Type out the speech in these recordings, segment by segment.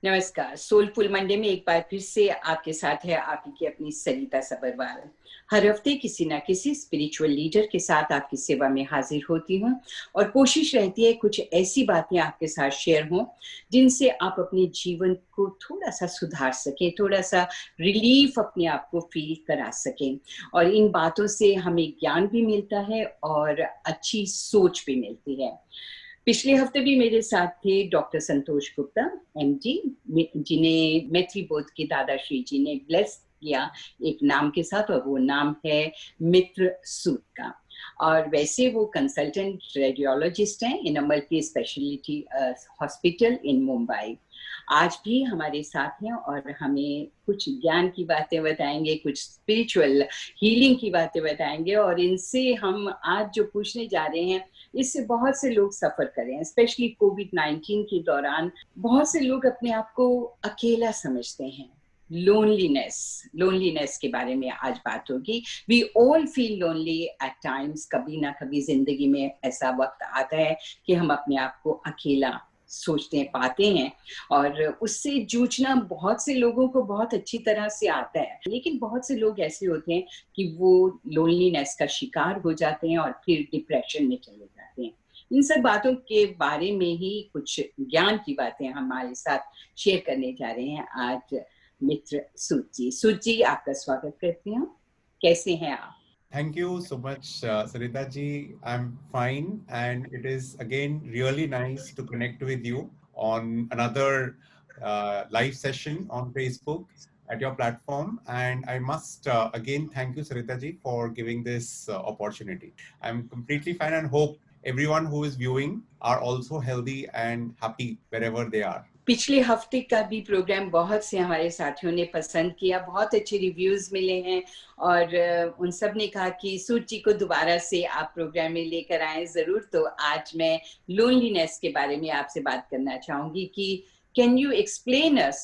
नमस्कार। Soulful Monday में एक बार फिर से आपके साथ है आपकी अपनी सरिता सबरवाल। हर हफ्ते किसी ना किसी स्पिरिचुअल लीडर के साथ आपकी सेवा में हाजिर होती हूँ और कोशिश रहती है कुछ ऐसी बातें आपके साथ शेयर हों जिनसे आप अपने जीवन को थोड़ा सा सुधार सकें, थोड़ा सा रिलीफ अपने आप को फील करा सकें। और इन बातों से हमें ज्ञान भी मिलता है और अच्छी सोच भी मिलती है। पिछले हफ्ते भी मेरे साथ थे डॉक्टर संतोष गुप्ता, एमडी, जिन्हें मैत्री बोध के दादाश्री जी ने ब्लेस किया एक नाम के साथ, और वो नाम है मित्र सूत का। और वैसे वो कंसल्टेंट रेडियोलॉजिस्ट हैं in a multi speciality hospital in Mumbai. आज भी हमारे साथ हैं और हमें कुछ ज्ञान की बातें बताएंगे, कुछ स्पिरिचुअल हीलिंग की बातें बताएंगे। और इनसे हम आज जो पूछने जा रहे हैं, इससे बहुत से लोग सफर कर रहे हैं, स्पेशली कोविड-19 के दौरान। बहुत से लोग अपने आप को अकेला समझते हैं। लोनलीनेस के बारे में आज बात होगी। We all feel lonely at times. कभी ना कभी जिंदगी में ऐसा वक्त आता है कि हम अपने आप को अकेला सोचते पाते हैं, और उससे जूझना बहुत से लोगों को बहुत अच्छी तरह से आता है। लेकिन बहुत से लोग ऐसे होते हैं कि वो लोनलीनेस का शिकार हो जाते हैं और फिर डिप्रेशन में चले जाते हैं। इन सब बातों के बारे में ही कुछ ज्ञान की बातें हमारे साथ शेयर करने जा रहे हैं आज मित्र सूत जी। सूत जी, आपका स्वागत करती हूँ। कैसे हैं आप? Thank you so much, Sarita ji. I'm fine, and it is again really nice to connect with you on another live session on Facebook at your platform. And I must again thank you, Sarita ji, for giving this opportunity. I'm completely fine and hope everyone who is viewing are also healthy and happy wherever they are. पिछले हफ्ते का भी programme बहुत से हमारे साथियों ने पसंद किया, बहुत अच्छे रिव्यूज मिले हैं और उन सब ने कहा कि सूत जी को दोबारा से आप प्रोग्राम में लेकर आए जरूर। तो आज मैं लोनलीनेस के बारे में आपसे बात करना चाहूंगी कि can you explain us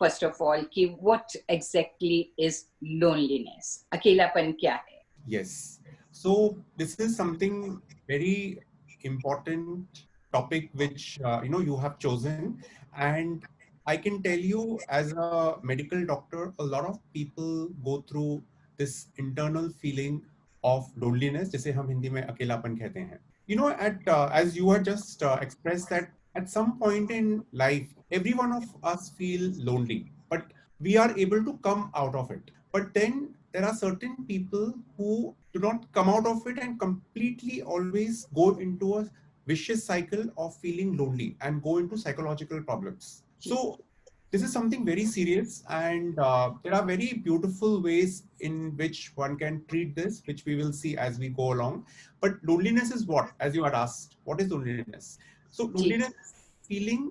first of all कि व्हाट एग्जैक्टली इज लोनलीनेस? अकेलापन क्या है? Yes. So this is something very important topic which you have chosen, and I can tell you as a medical doctor, a lot of people go through this internal feeling of loneliness, जिसे हम हिंदी में अकेलापन कहते हैं. At as you had just expressed that at some point in life, every one of us feel lonely, but we are able to come out of it. But then there are certain people who do not come out of it and completely always go into a vicious cycle of feeling lonely and go into psychological problems. So this is something very serious, and there are very beautiful ways in which one can treat this, which we will see as we go along. But loneliness is what, as you had asked, what is loneliness? So loneliness is feeling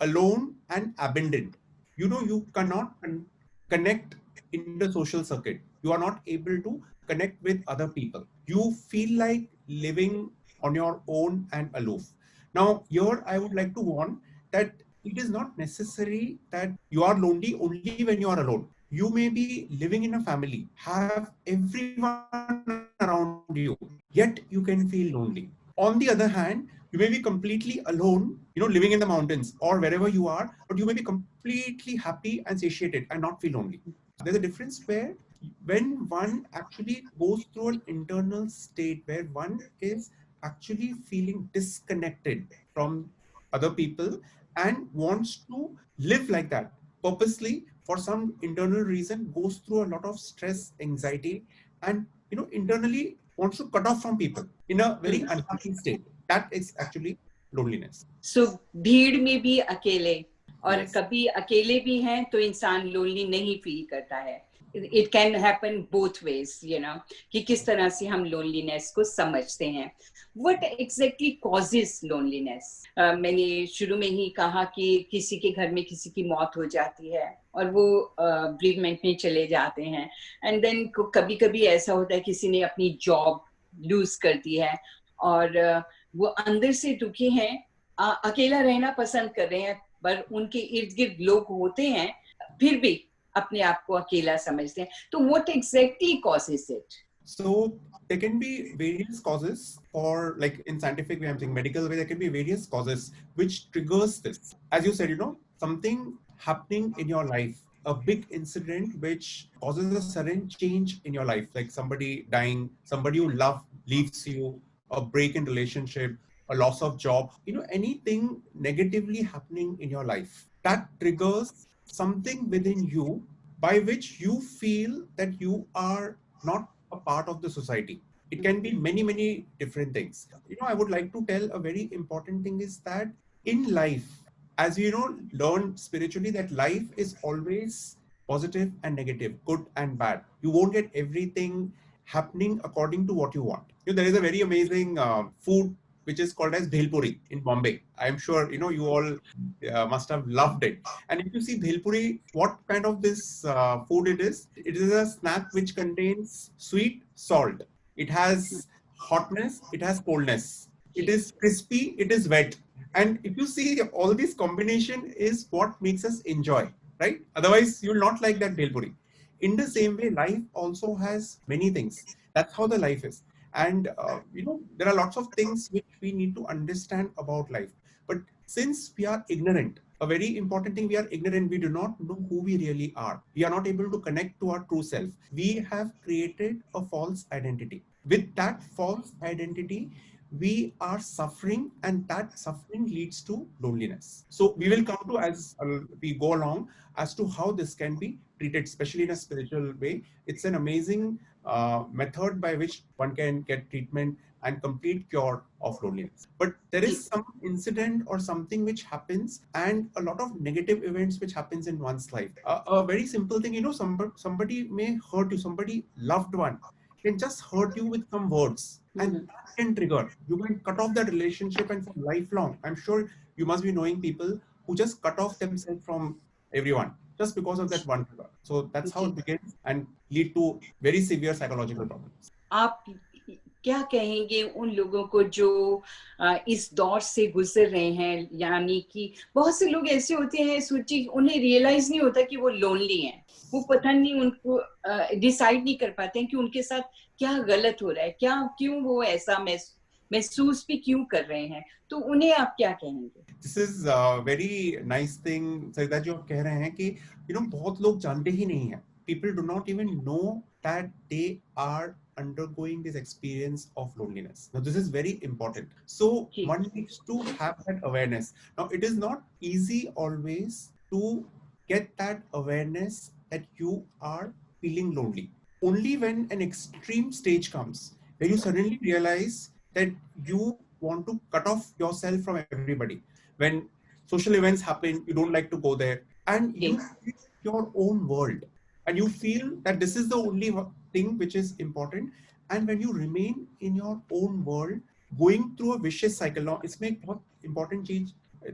alone and abandoned. You cannot connect in the social circuit. You are not able to connect with other people. You feel like living on your own and aloof. Now here I would like to warn that it is not necessary that you are lonely only when you are alone. You may be living in a family, have everyone around you, yet you can feel lonely. On the other hand, you may be completely alone, living in the mountains or wherever you are, but you may be completely happy and satiated and not feel lonely. There's a difference where when one actually goes through an internal state where one is actually feeling disconnected from other people and wants to live like that purposely for some internal reason, goes through a lot of stress, anxiety, and internally wants to cut off from people in a very unhappy state. That is actually loneliness. So भीड़ में भी अकेले, और Yes. कभी अकेले भी हैं तो इंसान लोनली नहीं फील करता है। It can happen both ways, कि किस तरह से हम लोनलीनेस को समझते हैं। What exactly causes loneliness? मैंने शुरू में ही कहा कि किसी के घर में किसी की मौत हो जाती है और वो ब्रीवमेंट में चले जाते हैं, एंड देन कभी कभी ऐसा होता है किसी ने अपनी जॉब लूज कर दी है और वो अंदर से दुखी हैं, अकेला रहना पसंद कर रहे हैं, पर उनके इर्द गिर्द लोग होते हैं फिर भी अपने आप को अकेला समझते हैं। तो what exactly causes it? So there can be various causes for, like in scientific way, I'm saying medical way, there can be various causes which triggers this. As you said, something happening in your life, a big incident which causes a sudden change in your life, like somebody dying, somebody you love leaves you, a break in relationship, a loss of job, anything negatively happening in your life, that triggers something within you by which you feel that you are not a part of the society. It can be many, many different things. I would like to tell a very important thing is that in life, as learn spiritually, that life is always positive and negative, good and bad. You won't get everything happening according to what you want. There is a very amazing food which is called as bhelpuri in Bombay. I'm sure you all must have loved it. And if you see bhelpuri, what kind of this food it is? It is a snack which contains sweet, salt. It has hotness, it has coldness. It is crispy, it is wet. And if you see, all this combination is what makes us enjoy, right? Otherwise, you'll not like that bhelpuri. In the same way, life also has many things. That's how the life is. And there are lots of things which we need to understand about life. But since we are ignorant, a very important thing, we are ignorant, we do not know who we really are. We are not able to connect to our true self. We have created a false identity. With that false identity, we are suffering, and that suffering leads to loneliness. So we will come to, as we go along, as to how this can be treated, especially in a spiritual way. It's an amazing method by which one can get treatment and complete cure of loneliness. But there is some incident or something which happens, and a lot of negative events which happens in one's life. A very simple thing, somebody may hurt you, somebody loved one can just hurt you with some words, and that can trigger. You can cut off that relationship, and for lifelong. I'm sure you must be knowing people who just cut off themselves from everyone just because of that one trigger. So that's how it begins and lead to very severe psychological problems. आप क्या कहेंगे उन लोगों को जो इस दौर से गुजर रहे हैं, यानी कि बहुत से लोग ऐसे होते हैं सुची, उन्हें रियलाइज नहीं होता कि वो लोनली हैं, वो पता नहीं, उनको डिसाइड नहीं कर पाते हैं कि उनके साथ क्या गलत हो रहा है, क्या क्यों वो ऐसा महसूस भी क्यों कर रहे हैं, तो उन्हें आप क्या कहेंगे? This is very nice thing Sarita ji, आप कह रहे हैं कि बहुत लोग जानते ही नहीं है. People do not even know that they are undergoing this experience of loneliness. Now, this is very important. So one needs to have that awareness. Now, it is not easy always to get that awareness that you are feeling lonely. Only when an extreme stage comes, where you suddenly realize that you want to cut off yourself from everybody. When social events happen, you don't like to go there, and you create your own world. And you feel that this is the only thing which is important. And when you remain in your own world, going through a vicious cycle. Now, it's a very important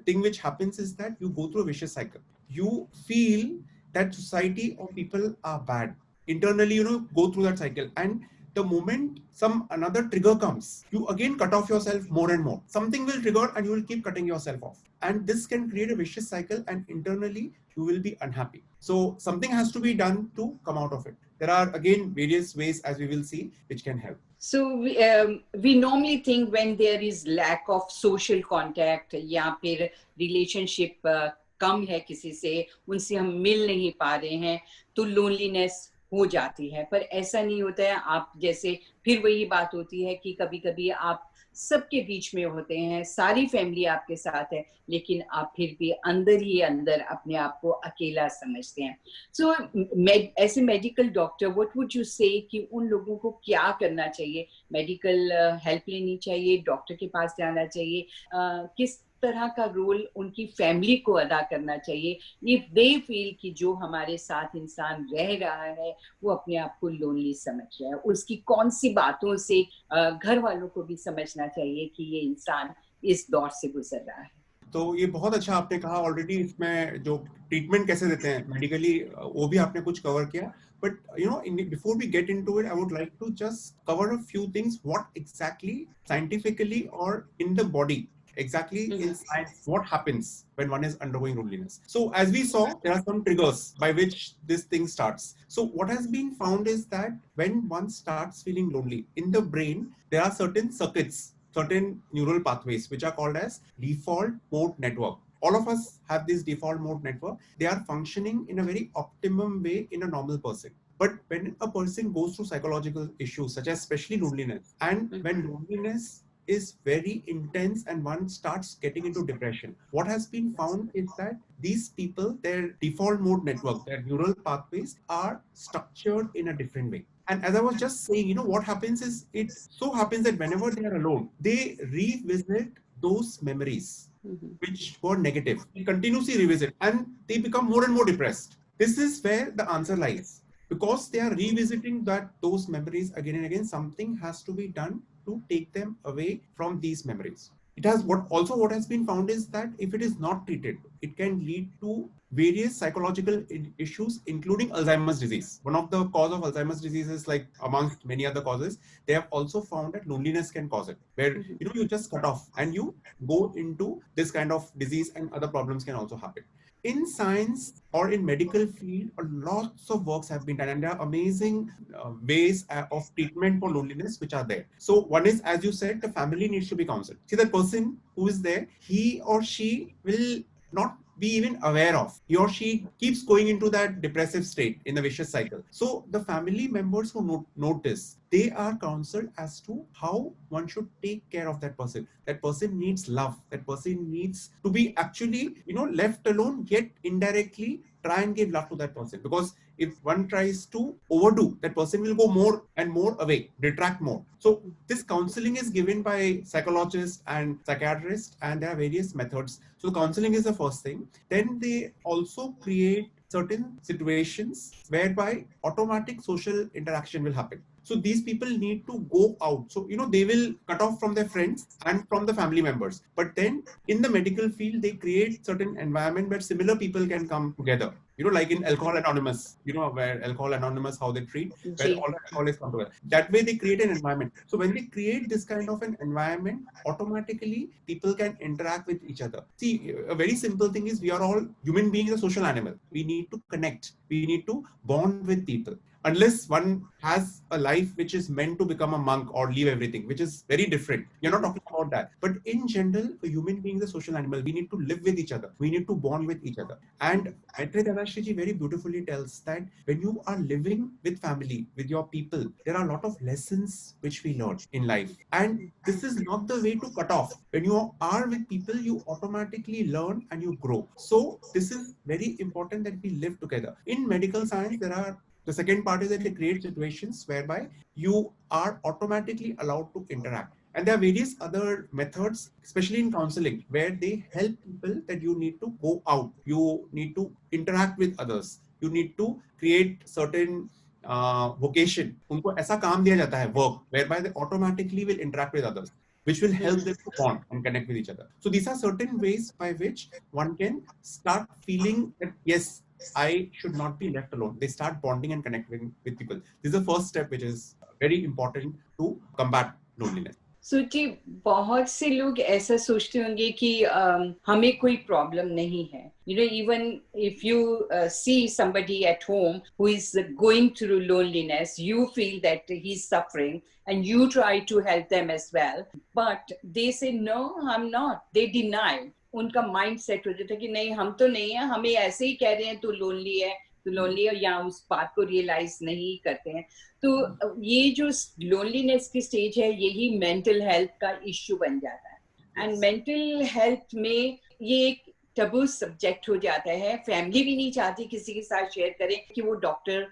thing which happens is that you go through a vicious cycle. You feel that society or people are bad. Internally, go through that cycle. And the moment another trigger comes, you again cut off yourself more and more. Something will trigger and you will keep cutting yourself off. And this can create a vicious cycle, and internally you will be unhappy. So something has to be done to come out of it. There are again various ways, as we will see, which can help. So we normally think when there is lack of social contact या फिर relationship कम है किसी से, उनसे हम मिल नहीं पा रहे हैं, तो loneliness हो जाती है. पर ऐसा नहीं होता है. आप जैसे फिर वही बात होती है कि कभी कभी आप सबके बीच में होते हैं, सारी फैमिली आपके साथ है, लेकिन आप फिर भी अंदर ही अंदर अपने आप को अकेला समझते हैं. सो ऐसे medical doctor, what would you से कि उन लोगों को क्या करना चाहिए? मेडिकल हेल्प लेनी चाहिए, डॉक्टर के पास जाना चाहिए, किस तरह का रोल उनकी फैमिली को अदा करना चाहिए इफ दे फील कि जो हमारे साथ इंसान रह रहा है वो अपने आप को लोनली समझ रहा है? उसकी कौन सी बातों से घर वालों को भी समझना चाहिए कि ये इंसान इस दौर से गुजर रहा है? तो ये बहुत अच्छा आपने कहा. ऑलरेडी इसमें जो ट्रीटमेंट कैसे देते हैं मेडिकली, वो भी आपने कुछ कवर किया. But before we get into it, I would like to just cover a few things. What exactly scientifically or in the body, exactly in science, what happens when one is undergoing loneliness? So as we saw, there are some triggers by which this thing starts. So what has been found is that when one starts feeling lonely, in the brain there are certain circuits, certain neural pathways which are called as default mode network, all of us have this default mode network. They are functioning in a very optimum way in a normal person. But when a person goes through psychological issues, such as especially loneliness, and when loneliness is very intense and one starts getting into depression, what has been found is that these people, their default mode network, their neural pathways are structured in a different way. And as I was just saying, what happens is, it so happens that whenever they are alone, they revisit those memories which were negative. They continuously revisit and they become more and more depressed. This is where the answer lies. Because they are revisiting those memories again and again, something has to be done to take them away from these memories. What has been found is that if it is not treated, it can lead to various psychological issues, including Alzheimer's disease. One of the cause of Alzheimer's disease is, like amongst many other causes, they have also found that loneliness can cause it, where you just cut off and you go into this kind of disease, and other problems can also happen. In science or in medical field, lots of works have been done, and there are amazing ways of treatment for loneliness which are there. So one is, as you said, the family needs to be counseled. See, the person who is there, he or she will not be even aware of. He or she keeps going into that depressive state in the vicious cycle. So the family members who notice, they are counseled as to how one should take care of that person. That person needs love. That person needs to be actually, left alone, yet indirectly try and give love to that person. Because if one tries to overdo, that person will go more and more away, detract more. So this counseling is given by psychologists and psychiatrists, and there are various methods. So counseling is the first thing. Then they also create certain situations whereby automatic social interaction will happen. So these people need to go out. So, they will cut off from their friends and from the family members. But then in the medical field, they create certain environment where similar people can come together. Like in Alcohol Anonymous, where Alcohol Anonymous, how they treat, where all the alcoholics come together. That way they create an environment. So when they create this kind of an environment, automatically people can interact with each other. See, a very simple thing is, we are all human beings, a social animal. We need to connect. We need to bond with people. Unless one has a life which is meant to become a monk or leave everything, which is very different. You're not talking about that. But in general, a human being is a social animal. We need to live with each other. We need to bond with each other. And Maitre Darashiji very beautifully tells that when you are living with family, with your people, there are a lot of lessons which we learn in life. And this is not the way to cut off. When you are with people, you automatically learn and you grow. So this is very important that we live together. In medical science, the second part is that they create situations whereby you are automatically allowed to interact. And there are various other methods, especially in counseling, where they help people that you need to go out. You need to interact with others. You need to create certain vocation. उनको ऐसा काम दिया जाता है, work, whereby they automatically will interact with others, which will help them to bond and connect with each other. So these are certain ways by which one can start feeling that, yes, I should not be left alone. They start bonding and connecting with people. This is the first step, which is very important to combat loneliness. सुची, बहुत से लोग ऐसा सोचते होंगे कि हमें कोई प्रॉब्लम नहीं है. Even if you see somebody at home who is going through loneliness, you feel that he's suffering and you try to help them as well. But they say, no, I'm not. They deny. उनका mind set हो जाता है कि नहीं, हम तो नहीं है, हमें ऐसे ही कह रहे हैं तू लोनली है, या उस बात को रियलाइज नहीं करते हैं. तो ये जो लोनलीनेस की स्टेज है, यही मेंटल हेल्थ का इश्यू बन जाता है. एंड मेंटल हेल्थ में ये एक टबू सब्जेक्ट हो जाता है. फैमिली भी नहीं चाहती किसी के साथ शेयर करें कि वो डॉक्टर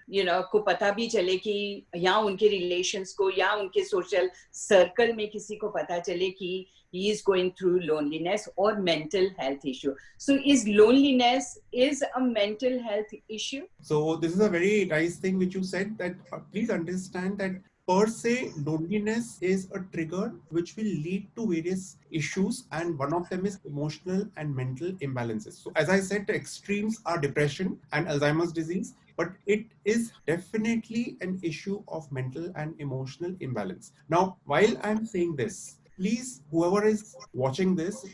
को पता भी चले कि, या उनके रिलेशंस को, या उनके सोशल सर्कल में किसी को पता चले कि he is going through loneliness or mental health issue. So is loneliness a mental health issue? So this is a very nice thing which you said, that please understand that per se, loneliness is a trigger which will lead to various issues, and one of them is emotional and mental imbalances. So as I said, the extremes are depression and Alzheimer's disease, but it is definitely an issue of mental and emotional imbalance. Now, while I'm saying this, please, whoever is watching this,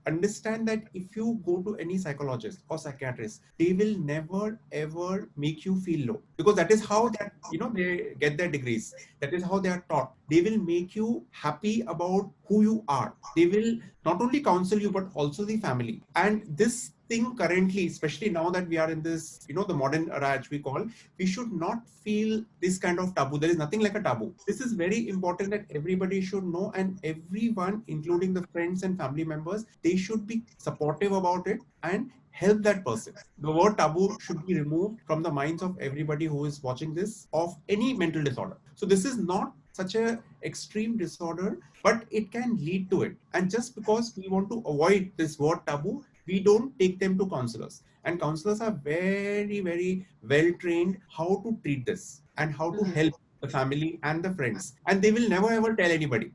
understand that if you go to any psychologist or psychiatrist, they will never ever make you feel low, because that is how that they get their degrees. That is how they are taught. They will make you happy about who you are. They will not only counsel you, but also the family. And this thing currently, especially now that we are in this, the modern era, which we call, we should not feel this kind of taboo. There is nothing like a taboo. This is very important that everybody should know, and everyone, including the friends and family members, they should be supportive about it and help that person. The word taboo should be removed from the minds of everybody who is watching this of any mental disorder. So this is not such a extreme disorder, but it can lead to it. And just because we want to avoid this word taboo, we don't take them to counselors. And counselors are very, very well trained how to treat this and how to help the family and the friends. And they will never ever tell anybody.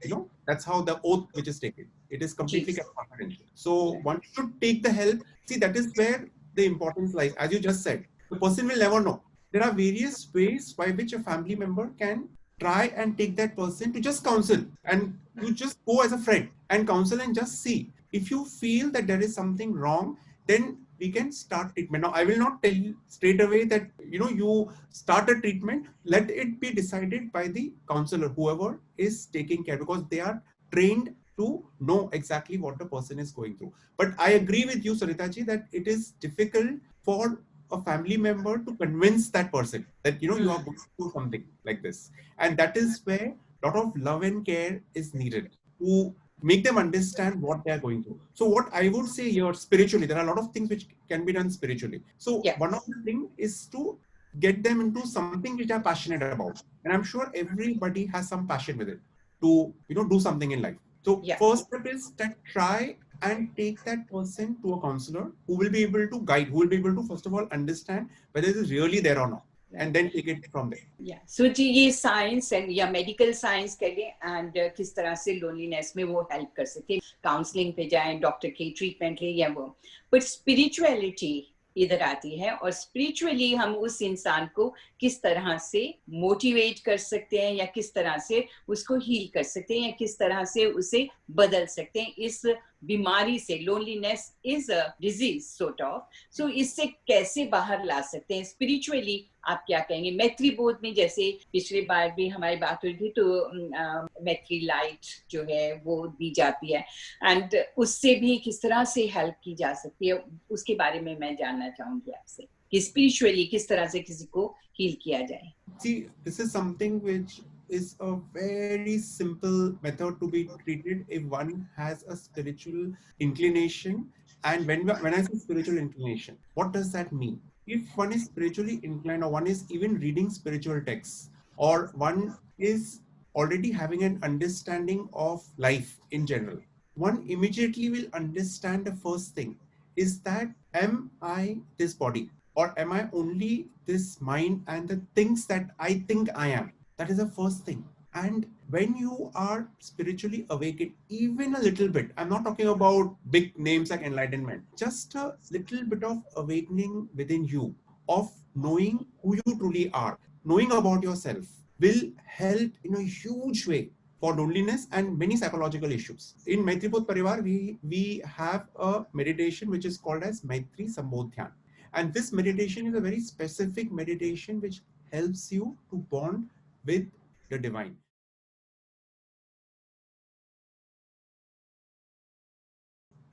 That's how the oath which is taken. It is completely kept confidential. So one should take the help. See, that is where the importance lies. As you just said, the person will never know. There are various ways by which a family member can try and take that person to just counsel, and you just go as a friend and counsel and just see. If you feel that there is something wrong, then we can start treatment. Now, I will not tell you straight away that you start a treatment. Let it be decided by the counselor, whoever is taking care, because they are trained to know exactly what the person is going through. But I agree with you, Sarita ji, that it is difficult for a family member to convince that person that you are going through something like this. And that is where a lot of love and care is needed to make them understand what they are going through. So what I would say here, spiritually, there are a lot of things which can be done spiritually. So one of the things is to get them into something which they're passionate about. And I'm sure everybody has some passion with it to do something in life. So first step is that try and take that person to a counselor who will be able to guide, who will be able to first of all understand whether it is really there or not, and then take it from there. So जी ये science and या medical science करें and किस तरह से loneliness में वो help कर सकते हैं, काउंसलिंग पे जाएं, डॉक्टर की ट्रीटमेंट लें या वो, बट स्पिरिचुअलिटी इधर आती है, और स्पिरिचुअली हम उस इंसान को किस तरह से मोटिवेट कर सकते हैं या किस तरह से उसको हील कर सकते हैं या किस तरह से उसे बदल सकते हैं इस बीमारी से. Loneliness is a disease sort of, so इससे कैसे बाहर ला सकते हैं स्पिरिचुअली, आप क्या कहेंगे? मैत्री बोध में जैसे पिछले बार भी हमारी बात हुई थी, तो मैत्री लाइट जो है वो दी जाती है, एंड उससे भी किस तरह से हेल्प की जा सकती है, उसके बारे में मैं जानना चाहूंगी आपसे कि स्पिरिचुअली किस तरह से किसी को हील किया जाए. See, this is something which is a very simple method to be treated if one has a spiritual inclination. And when I say spiritual inclination, what does that mean? If one is spiritually inclined, or one is even reading spiritual texts, or one is already having an understanding of life in general, one immediately will understand the first thing is that, am I this body? Or am I only this mind and the things that I think I am? That is the first thing. And when you are spiritually awakened, even a little bit, I'm not talking about big names like enlightenment, just a little bit of awakening within you of knowing who you truly are, knowing about yourself, will help in a huge way for loneliness and many psychological issues. In Maitri Bodh Parivar, we have a meditation which is called as Maitri Sambodhyan. And this meditation is a very specific meditation which helps you to bond with the divine.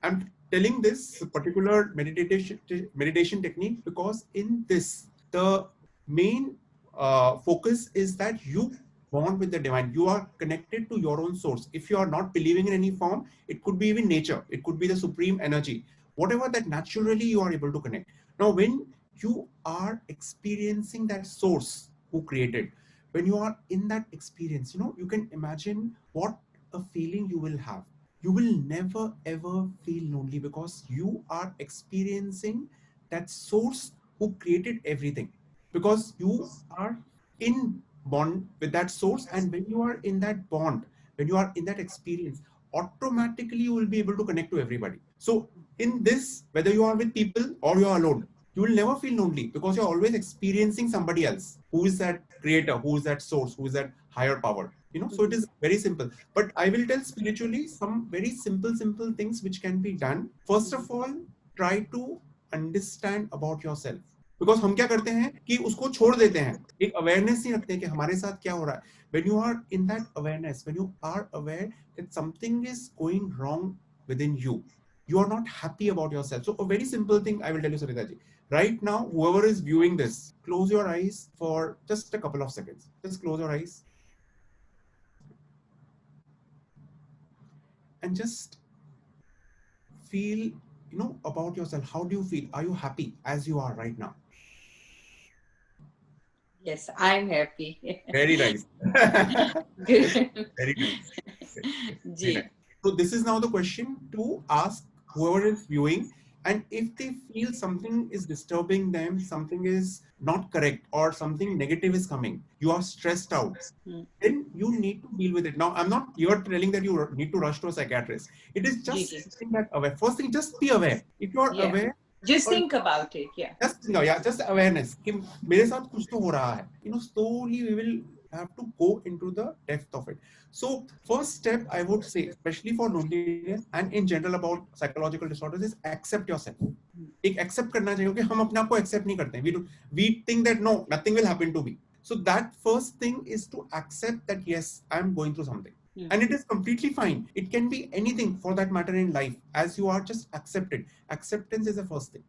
I'm telling this particular meditation technique because in this, the main focus is that you bond with the divine. You are connected to your own source. If you are not believing in any form, it could be even nature. It could be the supreme energy. Whatever that naturally you are able to connect. Now, when you are experiencing that source who created, when you are in that experience, you can imagine what a feeling you will have. You will never ever feel lonely because you are experiencing that source who created everything, because you are in bond with that source. And when you are in that bond, when you are in that experience, automatically you will be able to connect to everybody. So in this, whether you are with people or you are alone, you will never feel lonely because you're always experiencing somebody else who is that creator, who is that source, who is that higher power. So it is very simple. But I will tell spiritually some very simple things which can be done. First of all, try to understand about yourself. Because हम क्या करते हैं कि उसको छोड़ देते हैं, एक अवेयरनेस नहीं रखते हैं कि हमारे साथ क्या हो रहा है. When you are in that awareness, when you are aware that something is going wrong within you, you are not happy about yourself. So a very simple thing I will tell you, Sarita ji. Right now, whoever is viewing this, close your eyes for just a couple of seconds. Just close your eyes. And just feel, about yourself. How do you feel? Are you happy as you are right now? Yes, I'm happy. Very nice. Good. Very nice. Very nice. Ji. So this is now the question to ask whoever is viewing, and if they feel something is disturbing them, something is not correct, or something negative is coming, you are stressed out, then you need to deal with it. Now, I'm not here telling that you need to rush to a psychiatrist. It is just something that aware. First thing, just be aware. If you are aware, just think about it. Yeah. Just awareness. कि मेरे साथ कुछ तो हो रहा है. Slowly we will have to go into the depth of it. So first step I would say, especially for loneliness and in general about psychological disorders, is accept yourself. एक accept करना चाहिए कि हम अपने आप को accept नहीं करते हैं. We think that no, nothing will happen to me. So that first thing is to accept that yes, I am going through something. And it is completely fine. It can be anything for that matter in life. As you are, just accept it. Acceptance is the first thing.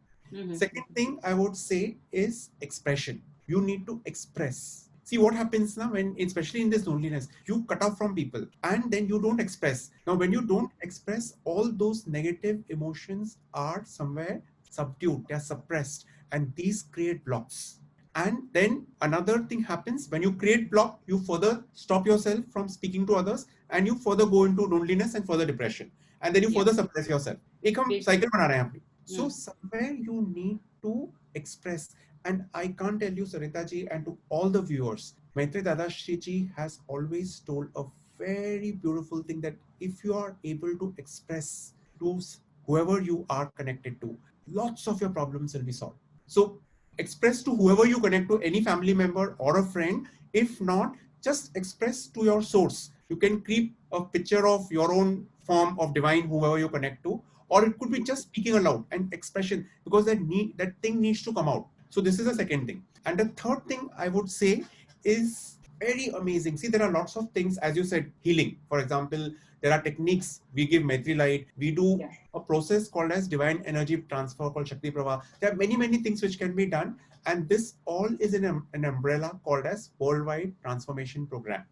Second thing I would say is expression. You need to express. See what happens now when, especially in this loneliness, you cut off from people and then you don't express. Now, when you don't express, all those negative emotions are somewhere subdued, they are suppressed, and these create blocks. And then another thing happens when you create block, you further stop yourself from speaking to others, and you further go into loneliness and further depression, and then you further suppress yourself. एक हम cycle बना रहे हैं अपनी. So somewhere you need to express. And I can't tell you, Sarita ji, and to all the viewers, Maitre Dadashri ji has always told a very beautiful thing, that if you are able to express to whoever you are connected to, lots of your problems will be solved. So express to whoever you connect to, any family member or a friend. If not, just express to your source. You can keep a picture of your own form of divine, whoever you connect to, or it could be just speaking aloud and expression, because that thing needs to come out. So this is the second thing. And the third thing I would say is very amazing. See, there are lots of things, as you said, healing. For example, there are techniques. We give Maitri light. We do a process called as divine energy transfer called Shakti Prava. There are many things which can be done. And this all is in an umbrella called as Worldwide Transformation Program.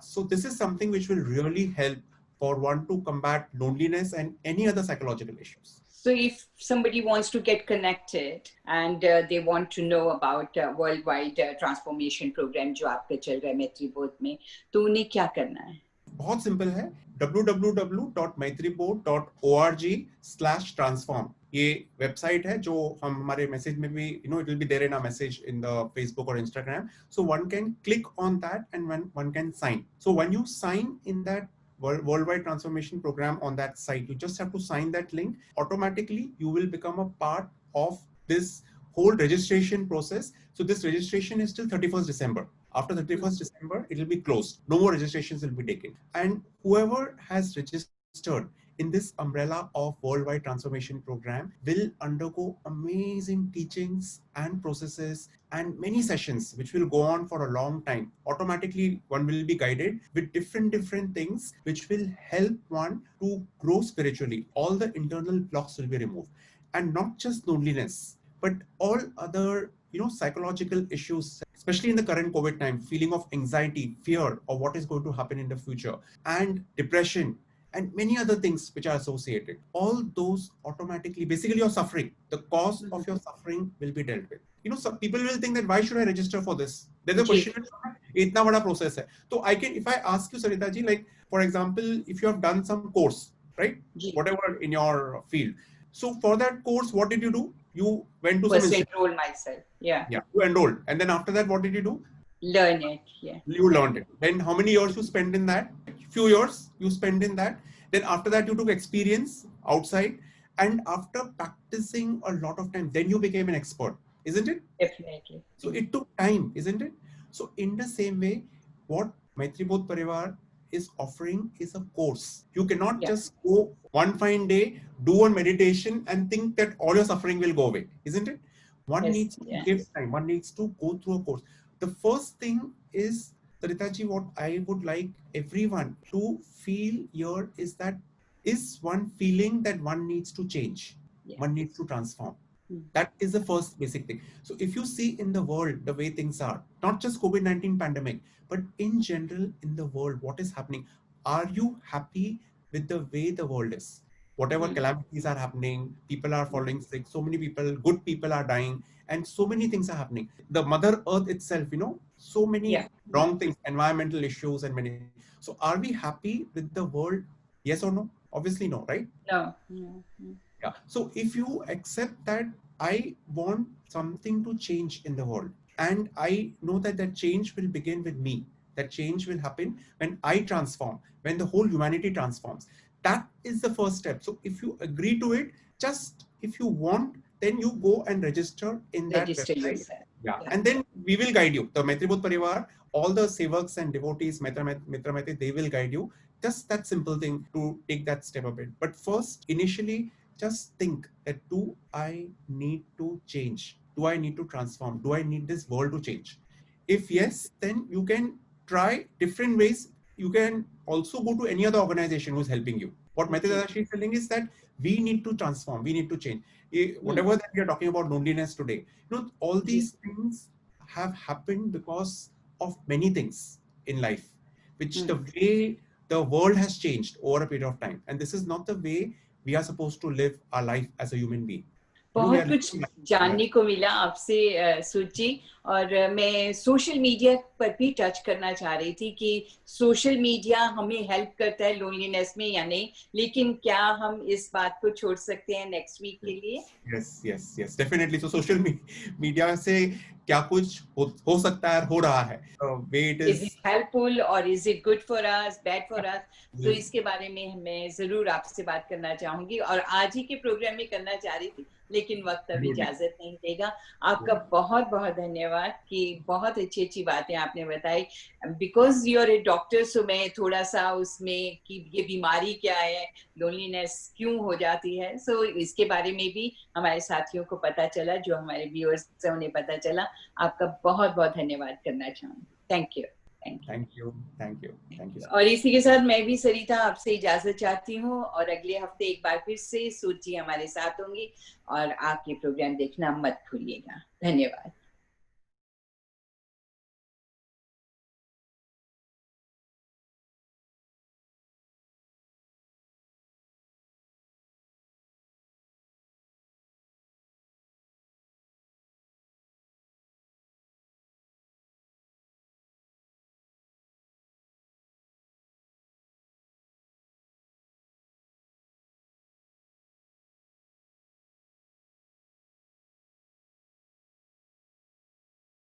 So this is something which will really help for one to combat loneliness and any other psychological issues. So if somebody wants to get connected and they want to know about worldwide transformation program जो आपका चल रहा है मैत्री बोध में, तो उन्हें क्या करना है? बहुत सिंपल है. www.maitriboard.org/transform ये वेबसाइट है, जो हम हमारे मैसेज में भी, it will be there in our message in the Facebook or Instagram. So one can click on that and one can sign. So when you sign in that Worldwide Transformation Program on that site, you just have to sign that link. Automatically, you will become a part of this whole registration process. So this registration is till 31st December. After 31st December, it will be closed. No more registrations will be taken. And whoever has registered in this umbrella of Worldwide Transformation Program will undergo amazing teachings and processes and many sessions which will go on for a long time. Automatically, one will be guided with different things which will help one to grow spiritually. All the internal blocks will be removed. And not just loneliness, but all other psychological issues, especially in the current COVID time, feeling of anxiety, fear of what is going to happen in the future, and depression, and many other things which are associated. All those automatically, basically your suffering, the cause of your suffering will be dealt with. Some people will think that why should I register for this? There's a question, itna bada process hai. So if I ask you, Sarita ji, like for example, if you have done some course, right? Whatever in your field. So for that course, what did you do? You went to some institute. Enroll myself. Yeah. You enrolled. And then after that, what did you do? Learn it. Yeah. You learned it. Then how many years you spend in that? Few years you spend in that. Then after that, you took experience outside. And after practicing a lot of time, then you became an expert, isn't it? Definitely. So it took time, isn't it? So in the same way, what Maitri Bodh Parivar is offering is a course. You cannot Yeah. just go one fine day, do a meditation and think that all your suffering will go away, isn't it? One Yes. needs to give Yes. time. One needs to go through a course. The first thing is, Saritaji, what I would like everyone to feel here is that is one feeling that one needs to change. Yeah. One needs to transform. Mm. That is the first basic thing. So if you see in the world the way things are, not just COVID-19 pandemic, but in general in the world, what is happening? Are you happy with the way the world is? Whatever Mm. calamities are happening, people are falling sick, so many people, good people are dying, and so many things are happening. The Mother Earth itself, so Yeah. many wrong things, environmental issues and many. So are we happy with the world? Yes or no? Obviously no, right? No. No. No. Yeah. So if you accept that I want something to change in the world, and I know that that change will begin with me, that change will happen when I transform, when the whole humanity transforms. That is the first step. So if you agree to it, just if you want, then you go and register in that Register website. yourself. Yeah. Yeah. And then we will guide you. The Maitri Bodh Parivar, all the sevaks and devotees, Mitra Maitri, they will guide you. Just that simple thing to take that step a bit. But first, initially, just think that do I need to change? Do I need to transform? Do I need this world to change? If yes, then you can try different ways. You can also go to any other organization who's helping you. What Mehta ji. Dadashi is telling is that we need to transform, we need to change. Hmm. Whatever that we are talking about loneliness today, all ji. these things have happened because of many things in life, which Hmm. the way the world has changed over a period of time. And this is not the way we are supposed to live our life as a human being. We बहुत are कुछ living life. Yeah. जानने को मिला आपसे सुची। और मैं social media पर भी टच करना चाह रही थी कि सोशल मीडिया हमें हेल्प करता है लोनलीनेस में या नहीं, लेकिन क्या हम इस बात को छोड़ सकते हैं नेक्स्ट वीक के लिए? Yes, definitely. So social media से क्या कुछ हो सकता है, हो रहा है. Way it Is it is. helpful or is it good for us, bad for us? तो Yes. इसके बारे में मैं जरूर आपसे बात करना चाहूंगी और आज ही के प्रोग्राम में करना चाह रही थी, लेकिन वक्त अब इजाजत नहीं देगा। आपका बहुत बहुत धन्यवाद कि बहुत अच्छी अच्छी बातें आपने बताई। Because you are a doctor, so मैं थोड़ा सा उसमें कि ये बीमारी क्या है, लोनलीनेस क्यों हो जाती है, सो इसके बारे में भी हमारे साथियों को पता चला, जो हमारे व्यूअर्स से उन्हें पता चला। आपका बहुत बहुत धन्यवाद करना चाहूंगी। Thank you. Thank you. और इसी के साथ मैं भी सरिता आपसे इजाजत चाहती हूँ और अगले हफ्ते एक बार फिर से सूची हमारे साथ होंगी और आप ये प्रोग्राम देखना मत भूलिएगा। धन्यवाद।